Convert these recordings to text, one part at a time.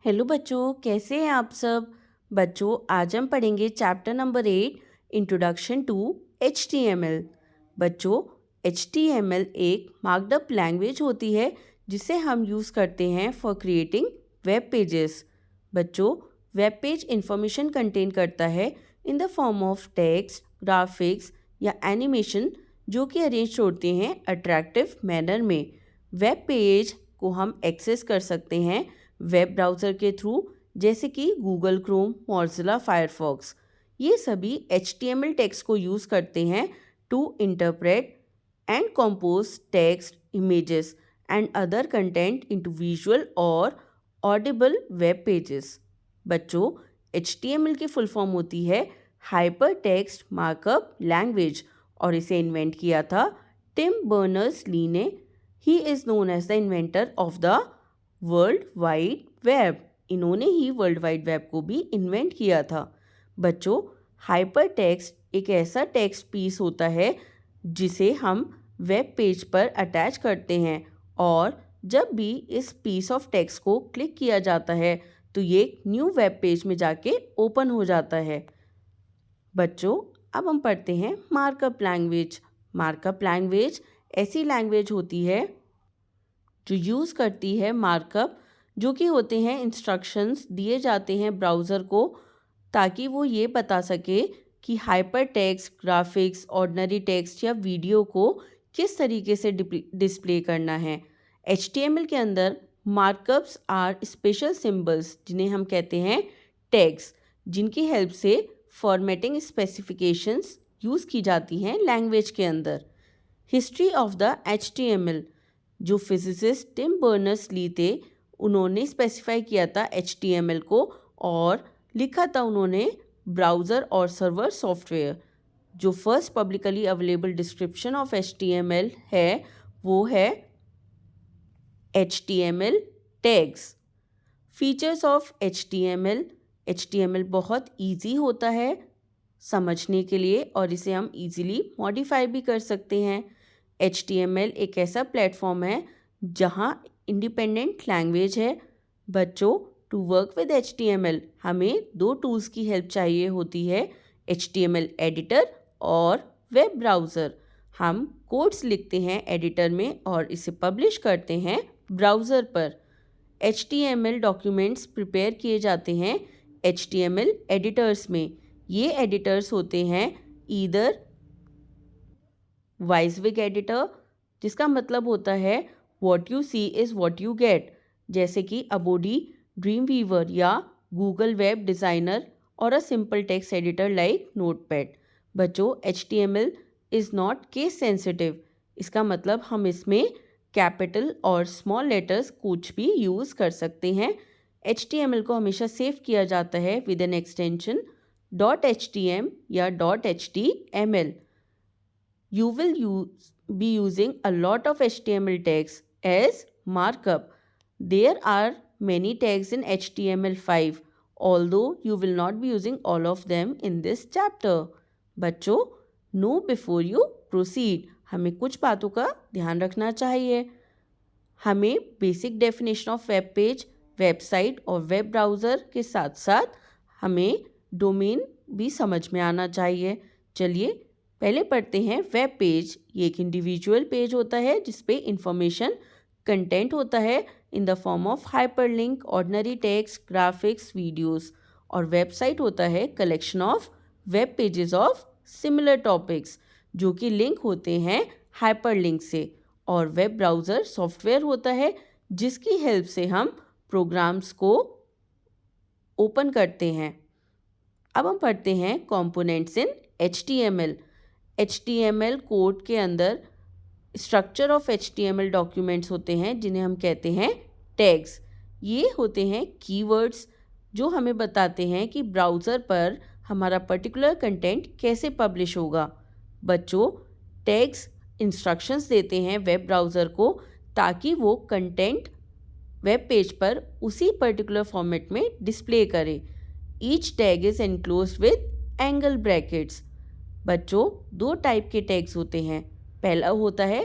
Hello बच्चों, कैसे हैं आप सब। बच्चों, आज हम पढ़ेंगे chapter number 8, introduction to HTML। बच्चों, HTML एक मार्कअप लैंग्वेज होती है जिसे हम यूज़ करते हैं फॉर क्रिएटिंग वेब पेजेस। बच्चों, वेब पेज इंफॉर्मेशन कंटेन करता है in the form of text, graphics या एनिमेशन जो कि अरेंज होते हैं अट्रैक्टिव मैनर में। वेब पेज को हम एक्सेस कर सकते हैं वेब ब्राउज़र के थ्रू, जैसे कि गूगल क्रोम, मोज़िला फायरफॉक्स। ये सभी HTML टेक्स्ट को यूज़ करते हैं to interpret and compose text, images and other content into visual और ऑडिबल वेब पेजेस। बच्चों, HTML की फुल फॉर्म होती है हाइपर टेक्स्ट मार्कअप लैंग्वेज और इसे इन्वेंट किया था टिम बर्नर्स-ली ने। He is known as the inventor of the world wide web. इन्होंने ही वर्ल्ड वाइड वेब को भी इन्वेंट किया था। बच्चों, हाइपर टेक्स्ट एक ऐसा टेक्स्ट पीस होता है जिसे हम वेब पेज पर अटैच करते हैं और जब भी इस पीस ऑफ टेक्स्ट को क्लिक किया जाता है तो ये न्यू वेब पेज में जाके ओपन हो जाता है। बच्चों, अब हम पढ़ते हैं मार्कअप लैंग्वेज। मार्कअप लैंग्वेज ऐसी लैंग्वेज होती है जो यूज़ करती है मार्कअप, जो कि होते हैं इंस्ट्रक्शंस दिए जाते हैं ब्राउज़र को ताकि वो ये बता सके कि hyper text, graphics, ordinary text या वीडियो को किस तरीके से डिस्प्ले करना है। HTML के अंदर मार्कअप्स आर स्पेशल सिंबल्स जिन्हें हम कहते हैं टैग्स, जिनकी हेल्प से फॉर्मेटिंग स्पेसिफिकेशंस यूज़ की जाती हैं लैंग्वेज के अंदर। हिस्ट्री ऑफ द HTML, जो फिजिसिस्ट टिम बर्नर्स-ली थे, उन्होंने स्पेसिफाई किया था HTML को और लिखा था उन्होंने ब्राउज़र और सर्वर सॉफ्टवेयर। जो first publicly available description of HTML है वो है HTML tags. Features of HTML बहुत इजी होता है समझने के लिए और इसे हम इजीली मॉडिफाई भी कर सकते हैं। HTML एक ऐसा प्लेटफॉर्म है जहां इंडिपेंडेंट लैंग्वेज है। बच्चों, टू वर्क विद HTML हमें दो टूल्स की हेल्प चाहिए होती है, HTML एडिटर और वेब ब्राउज़र। हम कोड्स लिखते हैं एडिटर में और इसे पब्लिश करते हैं ब्राउज़र पर। HTML डॉक्यूमेंट्स प्रिपेयर किए जाते हैं HTML एडिटर्स में। ये एडिटर्स होते हैं ईदर वाइजविक एडिटर, जिसका मतलब होता है what you see is what you get, जैसे कि अबोडी, ड्रीम वीवर या गूगल वेब डिज़ाइनर और a simple text editor like Notepad. बच्चों, HTML is not case sensitive. इसका मतलब हम इसमें कैपिटल और स्मॉल लेटर्स कुछ भी यूज़ कर सकते हैं। HTML को हमेशा सेव किया जाता है विद एन एक्सटेंशन .htm या .html। You will be using a lot of HTML tags as markup. There are many tags in HTML5, although you will not be using all of them in this chapter. बच्चों, know before you proceed. हमें कुछ बातों का ध्यान रखना चाहिए। हमें basic definition of web page, website और वेब ब्राउज़र के साथ साथ हमें डोमेन भी समझ में आना चाहिए। चलिए पहले पढ़ते हैं वेब पेज। ये एक इंडिविजुअल पेज होता है जिस पे इंफॉर्मेशन कंटेंट होता है in the form of hyperlink, ordinary text, graphics, videos. और वेबसाइट होता है collection of web pages of similar topics जो कि लिंक होते हैं हाइपरलिंक से। और वेब ब्राउज़र सॉफ्टवेयर होता है जिसकी हेल्प से हम प्रोग्राम्स को ओपन करते हैं। अब हम पढ़ते हैं components in HTML। HTML code के अंदर स्ट्रक्चर ऑफ HTML डॉक्यूमेंट्स होते हैं जिन्हें हम कहते हैं टैग्स। ये होते हैं कीवर्ड्स जो हमें बताते हैं कि ब्राउज़र पर हमारा पर्टिकुलर कंटेंट कैसे पब्लिश होगा। बच्चों, टैग्स इंस्ट्रक्शंस देते हैं वेब ब्राउज़र को ताकि वो कंटेंट वेब पेज पर उसी पर्टिकुलर फॉर्मेट में डिस्प्ले करे। Each tag is enclosed with angle brackets. बच्चों, दो टाइप के टैग्स होते हैं। पहला होता है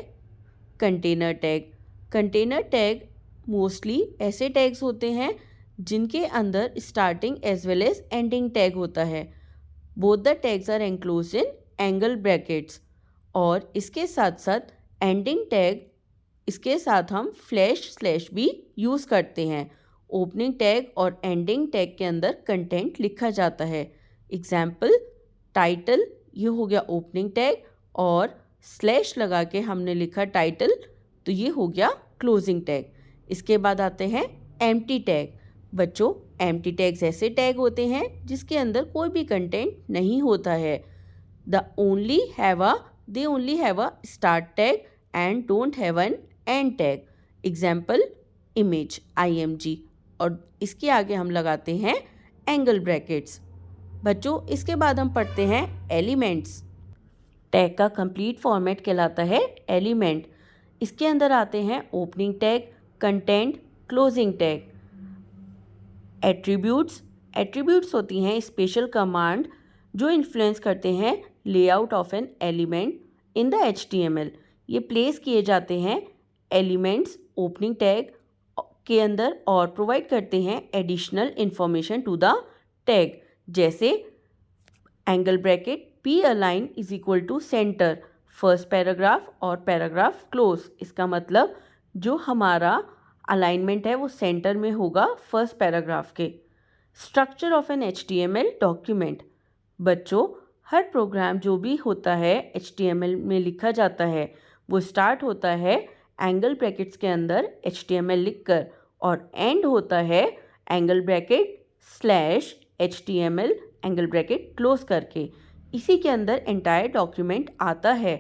container tag. Container tag mostly ऐसे टैग्स होते हैं जिनके अंदर starting as well as ending tag होता है। Both the tags are enclosed in angle brackets. और इसके साथ साथ एंडिंग टैग, इसके साथ हम फ्लैश स्लैश भी यूज़ करते हैं। ओपनिंग टैग और एंडिंग टैग के अंदर कंटेंट लिखा जाता है। एग्जाम्पल टाइटल, ये हो गया ओपनिंग टैग, और स्लैश लगा के हमने लिखा टाइटल, तो ये हो गया क्लोजिंग टैग। इसके बाद आते हैं एम्प्टी टैग। बच्चों, एम्प्टी टैग्स ऐसे टैग होते हैं जिसके अंदर कोई भी कंटेंट नहीं होता है। They only have a start tag and don't have an and tag. Example image IMG, और इसके आगे हम लगाते हैं एंगल ब्रैकेट्स। बच्चों, इसके बाद हम पढ़ते हैं एलिमेंट्स। टैग का कंप्लीट फॉर्मेट कहलाता है एलिमेंट। इसके अंदर आते हैं opening tag, content, closing tag. Attributes होती हैं स्पेशल कमांड जो इन्फ्लुएंस करते हैं layout of an element in the HTML। ये प्लेस किए जाते हैं एलिमेंट्स ओपनिंग टैग के अंदर और प्रोवाइड करते हैं additional information to the tag, जैसे angle bracket P align is equal to centre, first paragraph और पैराग्राफ क्लोज। इसका मतलब जो हमारा अलाइनमेंट है वो सेंटर में होगा फर्स्ट पैराग्राफ के। Structure of an HTML document. बच्चों, हर प्रोग्राम जो भी होता है HTML में लिखा जाता है वो स्टार्ट होता है एंगल ब्रैकेट्स के अंदर HTML लिखकर और एंड होता है angle bracket slash HTML angle bracket close करके। इसी के अंदर एंटायर डॉक्यूमेंट आता है।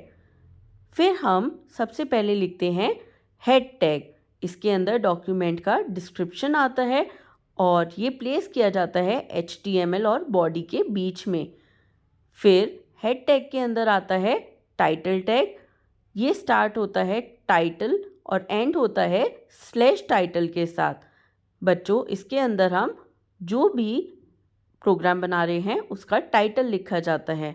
फिर हम सबसे पहले लिखते हैं हेड टैग। इसके अंदर डॉक्यूमेंट का डिस्क्रिप्शन आता है और ये प्लेस किया जाता है HTML और बॉडी के बीच में। फिर हेड टैग के अंदर आता है टाइटल टैग। ये स्टार्ट होता है टाइटल और एंड होता है स्लैश टाइटल के साथ। बच्चों, इसके अंदर हम जो भी प्रोग्राम बना रहे हैं उसका टाइटल लिखा जाता है।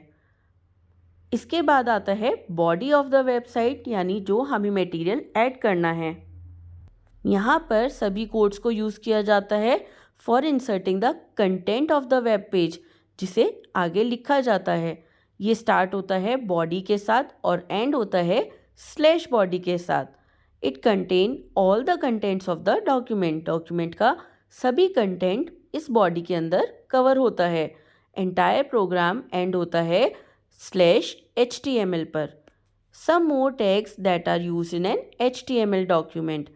इसके बाद आता है बॉडी ऑफ द वेबसाइट, यानी जो हमें मटेरियल ऐड करना है। यहाँ पर सभी कोड्स को यूज़ किया जाता है for inserting the content of the web page, जिसे आगे लिखा जाता है। ये स्टार्ट होता है बॉडी के साथ और एंड होता है स्लैश बॉडी के साथ। It contain all the contents of the document. Document का सभी कंटेंट इस बॉडी के अंदर कवर होता है। एंटायर प्रोग्राम एंड होता है स्लैश HTML पर। Some more tags that are use in an HTML document.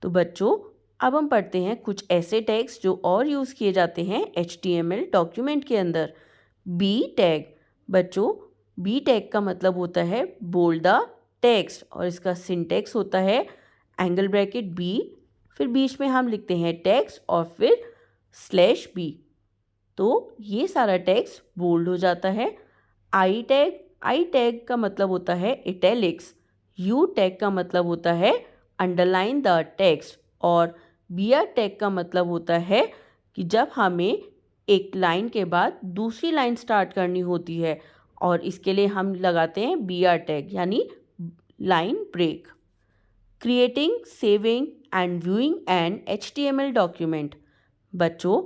तो बच्चों, अब हम पढ़ते हैं कुछ ऐसे टैग्स जो और यूज़ किए जाते हैं HTML डॉक्यूमेंट के अंदर। B tag. बच्चों, B टैग का मतलब होता है बोल्ड द टेक्स्ट और इसका सिंटेक्स होता है एंगल ब्रैकेट B, फिर बीच में हम लिखते हैं टेक्स्ट और फिर स्लैश B। तो ये सारा टेक्स्ट बोल्ड हो जाता है। आई टैग का मतलब होता है इटैलिक्स। U टैग का मतलब होता है अंडरलाइन द टेक्स्ट और BR टैग का मतलब होता है कि जब हमें एक लाइन के बाद दूसरी लाइन स्टार्ट करनी होती है और इसके लिए हम लगाते हैं BR टैग, यानी line break. Creating, saving and viewing an HTML document. बच्चों,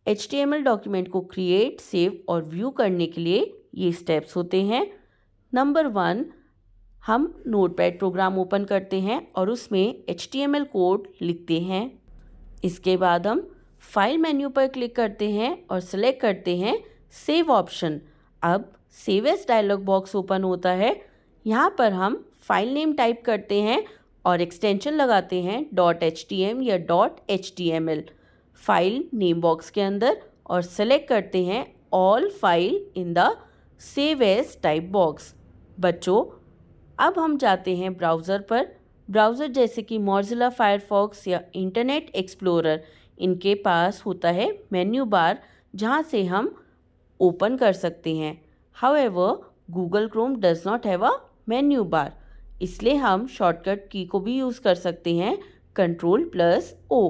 HTML डॉक्यूमेंट को क्रिएट, सेव और व्यू करने के लिए ये स्टेप्स होते हैं। नंबर 1, हम नोटपैड प्रोग्राम ओपन करते हैं और उसमें HTML कोड लिखते हैं। इसके बाद हम फाइल मेन्यू पर क्लिक करते हैं और सेलेक्ट करते हैं सेव ऑप्शन। अब save as dialog box open होता है। यहाँ पर हम फाइल नेम टाइप करते हैं और एक्सटेंशन लगाते हैं .htm या .html फाइल नेम बॉक्स के अंदर और सेलेक्ट करते हैं all file in the save as type box. बच्चों, अब हम जाते हैं ब्राउज़र पर। ब्राउज़र जैसे कि मोज़िला फायरफॉक्स या इंटरनेट एक्सप्लोरर, इनके पास होता है मेन्यू बार जहाँ से हम ओपन कर सकते हैं। However, Google Chrome does not have a menu bar, इसलिए हम शॉर्टकट की को भी यूज़ कर सकते हैं Ctrl+O।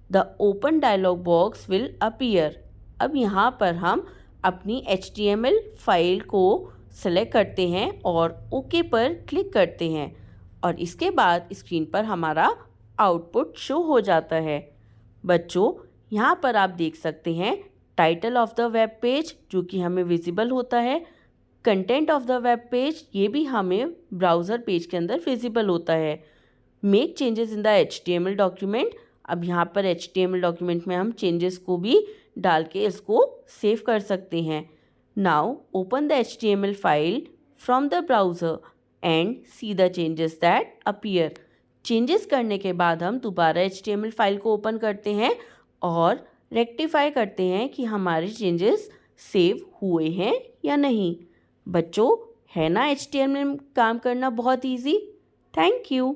The open dialog box will appear. अब यहाँ पर हम अपनी HTML फाइल को सेलेक्ट करते हैं और ओके पर क्लिक करते हैं और इसके बाद स्क्रीन पर हमारा आउटपुट शो हो जाता है। बच्चों, यहाँ पर आप देख सकते हैं title of the web page जो कि हमें विजिबल होता है, content of the web page ये भी हमें ब्राउज़र पेज के अंदर विजिबल होता है। Make changes in the HTML document, अब यहाँ पर HTML डॉक्यूमेंट में हम चेंजेस को भी डाल के इसको सेव कर सकते हैं। Now open the HTML file from the browser and see the changes that appear. Changes करने के बाद हम दोबारा HTML फाइल को ओपन करते हैं और रेक्टिफाई करते हैं कि हमारे चेंजेस सेव हुए हैं या नहीं। बच्चों, है ना HTML में काम करना बहुत ईजी। Thank you.